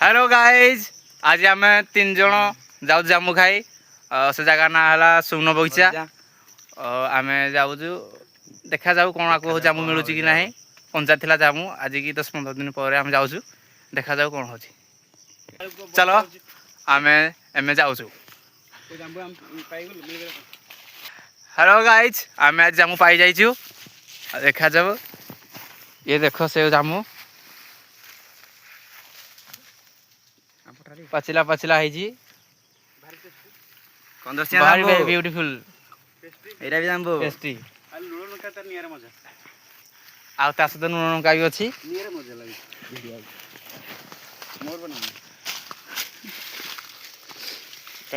Hello guys आज आम 3 जन जाऊ जामु खाई से जगह ना है सुन बगीचा आम जाऊ देखा जाऊ कौन आगे जामु मिलूँ कि ना कंचा थिला जामु आज की 10-15 दिन पर आम जाऊँ देखा जाऊ कौन हो चलो आम एम जाऊँ। हेलो गाइज आम आज जामु पाई जाइछु देखा जाऊ ये देख से जामु पचला पचला है जी भारी ब्यूटीफुल एरा भी जाम्बो टेस्टी लुण लंका तार नियर मजा आ ता सहित लुण लंका भी अछि नियर मजा लागे वीडियो मोर बना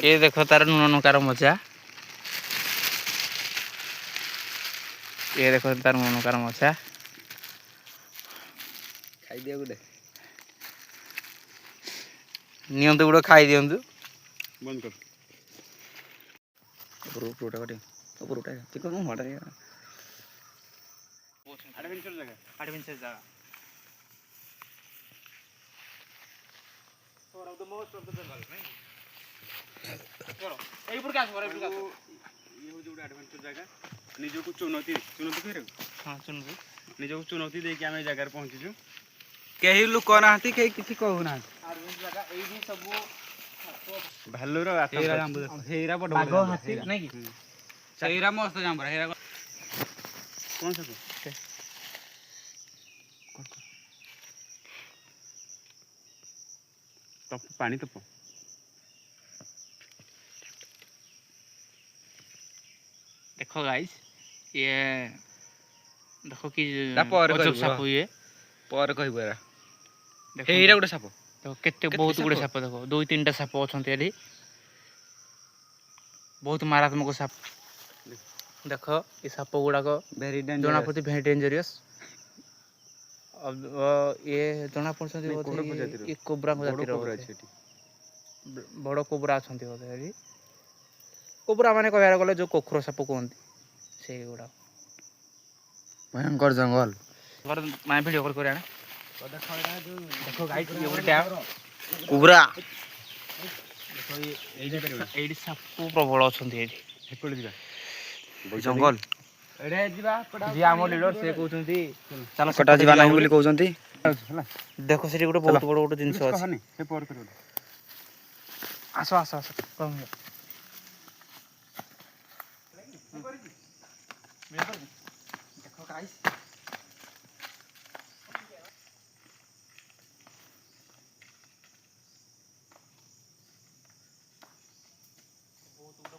ये देखो तार लुण लंकार मजा ये देखो तार लुण लंकार मजा खाई दिया गुडे नियंतु गुडो खाई दियंतु बंद कर पुरोटा कटे पुरोटा ठीक है हटा रे एडवेंचर जगह one of the most of the jungle नहीं चलो एई पुर का ये हो जो एडवेंचर जगह निजो को चुनौती चुनौती करे हां चुनौती निजो को चुनौती दे के हमें जगह पहुंची छु केही लोक नाहती केही किछि कहू ना एडवेंचर जगह एई भी सब भालुर हेरा बड़ बागो हाथी नहीं की हेरा मस्त जांबरा हेरा कौन सा तप पानी तप देखो गाइस ये देखो कि पर अजब साप ये पर कहबो एरा देखो हेरा गुडा साप तो केते बहुत गुडे साप देखो 2-3टा साप अछंती एली बहुत मारात्मक साप देखो ये साप गुडा को वेरी जना पड़ती भेरी डेंजरियस अब ये जना पड़छंती ये कोबरा को जाति रो बड़ कोबरा अछंती बोधे कोबरा माने कहयार गले जो कोखरो साप कहंती से गुडा भयंकर जंगल और माय वीडियो कॉल करे देखो गाइस ये ଗୋଟେ ଡ୍ୟାମ कोबरा देखो ये एडी साप प्रबल अछंती एडी हेकोले दिबा जंगल एडे दिबा पडा जी आम लीडर से कहउछंती चलो कटा दिबा नाही बोली कहउछंती हला देखो सेठी ଗୋଟେ बहुत बड़ ଗୋଟେ जिंस अछि कहानी हे पर कर आसो आसो आसो कम देखो गाइस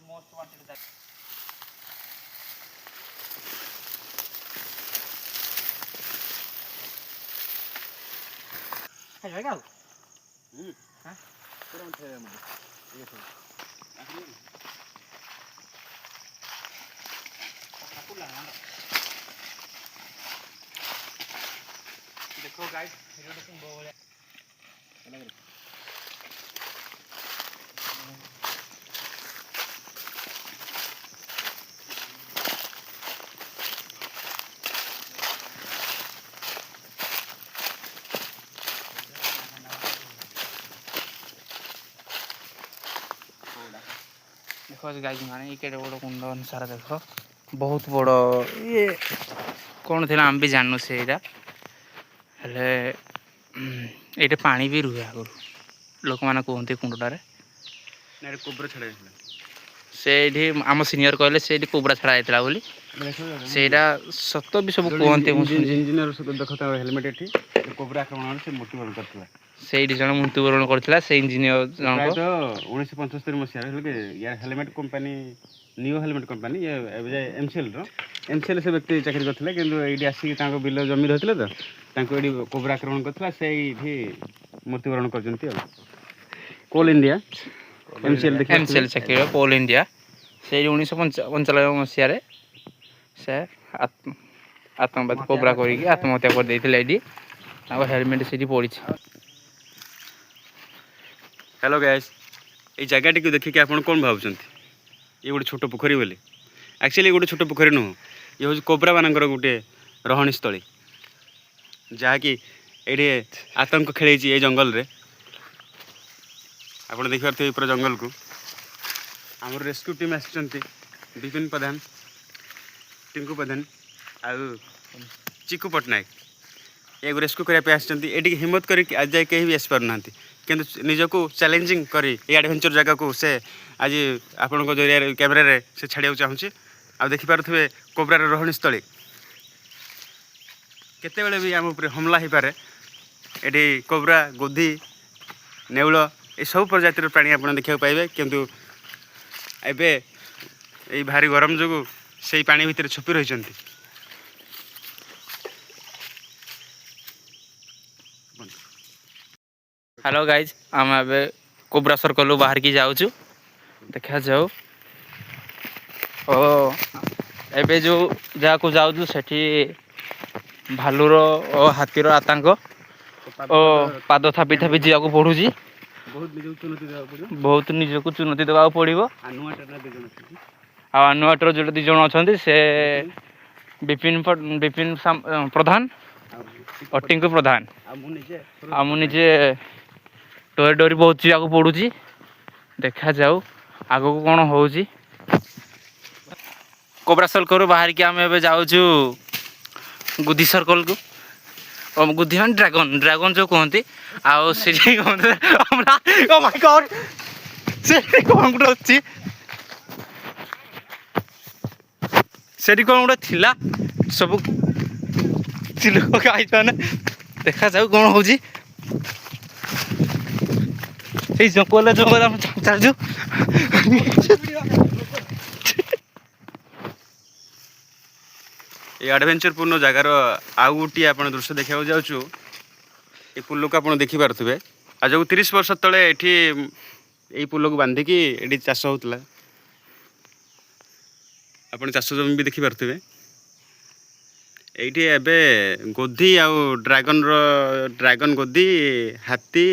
मोस्ट वांटेड दैट है क्या हां पूरा थे ये तो देखो गाइस वीडियो देखो बोले देखो गाइस माने ये केडे बड़ कुंड अनुसार देखो बहुत बड़ ये कौन थिला हम भी जाननु से एटा हेले एटे पानी भी रुहे आगु लोक माने कहंती कुंडटारे नारे कोबरा छडा सेठी आम सीनियर कहले सेठी कोबरा छड़ा जायतला बोली सेटा सत्य भी सब कहंती इंजीनियर से देखता हेलमेट एठी कोबरा आक्रमण से मृत्युवरण करथला सेठी जण मृत्युवरण करथला से इंजीनियर जण को तो 1975 मसिया हेलके या helmet company new helmet company ये एमसीएल से व्यक्ति चाकरी करथले किंतु एडी आसी तांको बिल जमी रहथले तो तांको एडी कोबरा आक्रमण करथला से एठी मृत्युवरण करजंती कोल इंडिया एमसीएल चाकरी कोल इंडिया से 1995 मसिया रे से आतंकवाद कोबरा करी आत्महत्या कर देथिले एडी तांको हेलमेट सेठी पड़ी। हेलो गाइस ये जगह को देखिए आप कौन भावुंट ये गोटे छोट पोखरी बोली एक्चुअली गोटे छोट पोखरी नुह ये हूँ कोबरा मानकर गोटे रहणी स्थली जहाँकि ये आतंक खेल ये जंगल रे ଆପଣ ଦେଖିପାରୁଥିବେ ପୁରା ଜଙ୍ଗଲକୁ ଆମର ରେସ୍କ୍ୟୁ ଟିମ୍ ଆସିଛନ୍ତି ବିପିନ ପ୍ରଧାନ ଟିଙ୍କୁ ପ୍ରଧାନ ଆଉ ଚିକୁ ପଟ୍ଟନାୟକ ଏହାକୁ ରେସ୍କ୍ୟୁ କରିବା ପାଇଁ ଆସିଛନ୍ତି। ଏଠିକି ହିମ୍ମତ କରିକି ଆଜି ଯାଏ କେହି ବି ଆସିପାରୁନାହାନ୍ତି କିନ୍ତୁ ନିଜକୁ ଚ୍ୟାଲେଞ୍ଜିଂ କରି এই ଆଡ଼ଭେଞ୍ଚର ଜାଗାକୁ ସେ ଆଜି ଆପଣଙ୍କ ଜରିଆରେ କ୍ୟାମେରାରେ ସେ ଛାଡ଼ିବାକୁ ଚାହୁଁଛି। ଆଉ ଦେଖିପାରୁଥିବେ କୋବ୍ରାର ରହଣୀସ୍ଥଳୀ କେତେବେଳେ ବି ଆମ ଉପରେ ହମଲା ହେଇପାରେ। ଏଠି କୋବ୍ରା ଗୋଧି ନେଉଳ ଏସବୁ ପ୍ରଜାତିର ପ୍ରାଣୀ ଆପଣ ଦେଖିବାକୁ ପାଇବେ କିନ୍ତୁ ଏବେ ଏଇ ଭାରି ଗରମ ଯୋଗୁଁ ସେଇ ପାଣି ଭିତରେ ଛପି ରହିଛନ୍ତି। ହ୍ୟାଲୋ ଗାଇଜ୍ ଆମେ ଏବେ କୋବ୍ରା ସର୍କଲରୁ ବାହାରିକି ଯାଉଛୁ ଦେଖାଯାଉ। ଓ ଏବେ ଯେଉଁ ଜାଗାକୁ ଯାଉଛୁ ସେଠି ଭାଲୁର ଓ ହାତୀର ଆତଙ୍କ ଓ ପାଦ ଥାପି ଥାପି ଯିବାକୁ ପଡ଼ୁଛି। ବହୁତ ନିଜକୁ ଚୁନୌତି ଦେବାକୁ ପଡ଼ିବ। ଆଉ ନୂଆଟର ଯେଉଁ 2 ଜଣ ଅଛନ୍ତି ସେ ବିପିନ ପ୍ରଧାନ ଓ ଟିଙ୍କୁ ପ୍ରଧାନ। ଆଉ ମୁଁ ନିଜେ ଡରି ଡରି ବହୁତ ଯିବାକୁ ପଡ଼ୁଛି ଦେଖାଯାଉ ଆଗକୁ କ'ଣ ହେଉଛି। କୋବ୍ରା ସର୍କଲରୁ ବାହାରିକି ଆମେ ଏବେ ଯାଉଛୁ ଗୁଧି ସର୍କଲକୁ। ଗୁଧି ମାନେ ଡ୍ରାଗନ ଯେଉଁ କୁହନ୍ତି। ଆଉ ସେଠି ସେଠି କ'ଣ ଗୋଟେ ଅଛି ସେଠି କ'ଣ ଗୋଟେ ଥିଲା ସବୁ ଗାଇମାନେ ଦେଖାଯାଉ କ'ଣ ହେଉଛି। ଏଇ ଜଙ୍ଗଲ ଆମେ ଚାଲିଛୁ। এই ଆଡ଼ଭେଞ୍ଚରପୂର୍ଣ୍ଣ ଜାଗାର ଆଉ ଗୋଟିଏ ଆପଣ ଦୃଶ୍ୟ ଦେଖିବାକୁ ଯାଉଛୁ। ଏ ପୁଲକୁ ଆପଣ ଦେଖିପାରୁଥିବେ ଆଉ ଯେଉଁ 30 ବର୍ଷ ତଳେ ଏଠି ଏଇ ପୁଲକୁ ବାନ୍ଧିକି ଏଠି ଚାଷ ହେଉଥିଲା। ଆପଣ ଚାଷ ଜମି ବି ଦେଖିପାରୁଥିବେ। ଏଇଠି ଏବେ ଗୋଧି ଆଉ ଡ୍ରାଗନ ଗୋଧି ହାତୀ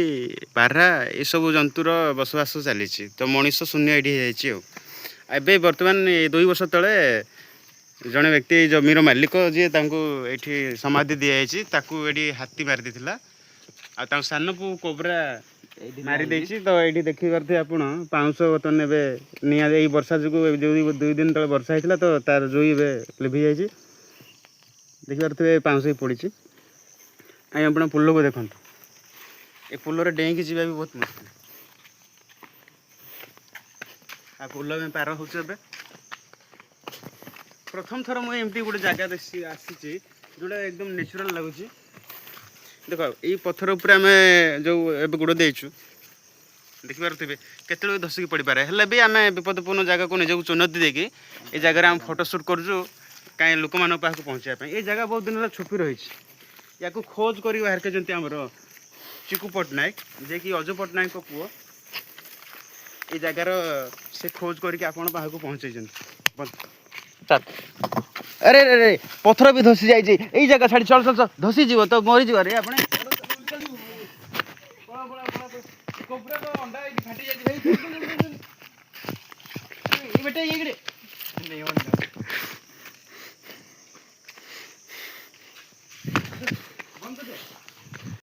ବାର୍ହା ଏସବୁ ଜନ୍ତୁର ବସବାସ ଚାଲିଛି। ତ ମଣିଷ ଶୂନ୍ୟ ଏଇଠି ହେଇଯାଇଛି। ଆଉ ଏବେ ବର୍ତ୍ତମାନ 2 ବର୍ଷ ତଳେ ଜଣେ ବ୍ୟକ୍ତି ଏଇ ଜମିର ମାଲିକ ଯିଏ ତାଙ୍କୁ ଏଇଠି ସମାଧି ଦିଆଯାଇଛି ତାକୁ ଏଇଠି ହାତୀ ମାରି ଦେଇଥିଲା ଆଉ ତାଙ୍କ ସାନ ପୁଅ କୋବ୍ରା ମାରି ଦେଇଛି। ତ ଏଇଠି ଦେଖିପାରୁଥିବେ ଆପଣ ପାଉଁଶ ବର୍ତ୍ତମାନ ଏବେ ନିଆଁ ଏଇ ବର୍ଷା ଯୋଗୁଁ ଯେଉଁ 2 ଦିନ ତଳେ ବର୍ଷା ହେଇଥିଲା ତ ତାର ଜୁଇ ଏବେ ଲିଭି ଯାଇଛି। ଦେଖିପାରୁଥିବେ ପାଉଁଶ ବି ପଡ଼ିଛି। ଆଉ ଆପଣ ପୁଲକୁ ଦେଖନ୍ତୁ ଏ ପୁଲରେ ଡେଇଁକି ଯିବା ବି ବହୁତ ମୁସ୍କିଲ। ଆଉ ପୁଲ ଆମେ ପାର ହେଉଛୁ ଏବେ। ପ୍ରଥମ ଥର ମୁଁ ଏମିତି ଗୋଟେ ଜାଗା ଆସିଛି ଯେଉଁଟା ଏକଦମ ନ୍ୟାଚୁରାଲ ଲାଗୁଛି। ଦେଖ ଏଇ ପଥର ଉପରେ ଆମେ ଯେଉଁ ଏବେ ଗୋଡ଼ ଦେଇଛୁ ଦେଖିପାରୁଥିବେ କେତେବେଳେ ଧସିକି ପଡ଼ିପାରେ। ହେଲେ ବି ଆମେ ବିପଦପୂର୍ଣ୍ଣ ଜାଗାକୁ ନିଜକୁ ଚୁନୌତି ଦେଇକି ଏ ଜାଗାରେ ଆମେ ଫଟୋ ସୁଟ୍ କରୁଛୁ କାହିଁ ଲୋକମାନଙ୍କ ପାଖକୁ ପହଞ୍ଚିବା ପାଇଁ। এই ଜାଗା ବହୁତ ଦିନ ହେଲା ଛପି ରହିଛି। ୟାକୁ ଖୋଜ କରି ବାହାର କରିଛନ୍ତି ଆମର ଚିକୁ ପଟ୍ଟନାୟକ ଯିଏକି ଅଜୁ ପଟ୍ଟନାୟକଙ୍କ ପୁଅ। এই ଜାଗାର ସେ ଖୋଜ କରିକି ଆପଣ ପାଖକୁ ପହଞ୍ଚେଇଛନ୍ତି। ଆରେ ପଥର ବି ଧସି ଯାଇଛି। ଏଇ ଜାଗା ଛାଡ଼ି ଚଳ ଧସିଯିବ ତ ମରିଯିବ ରେ ଆପଣ।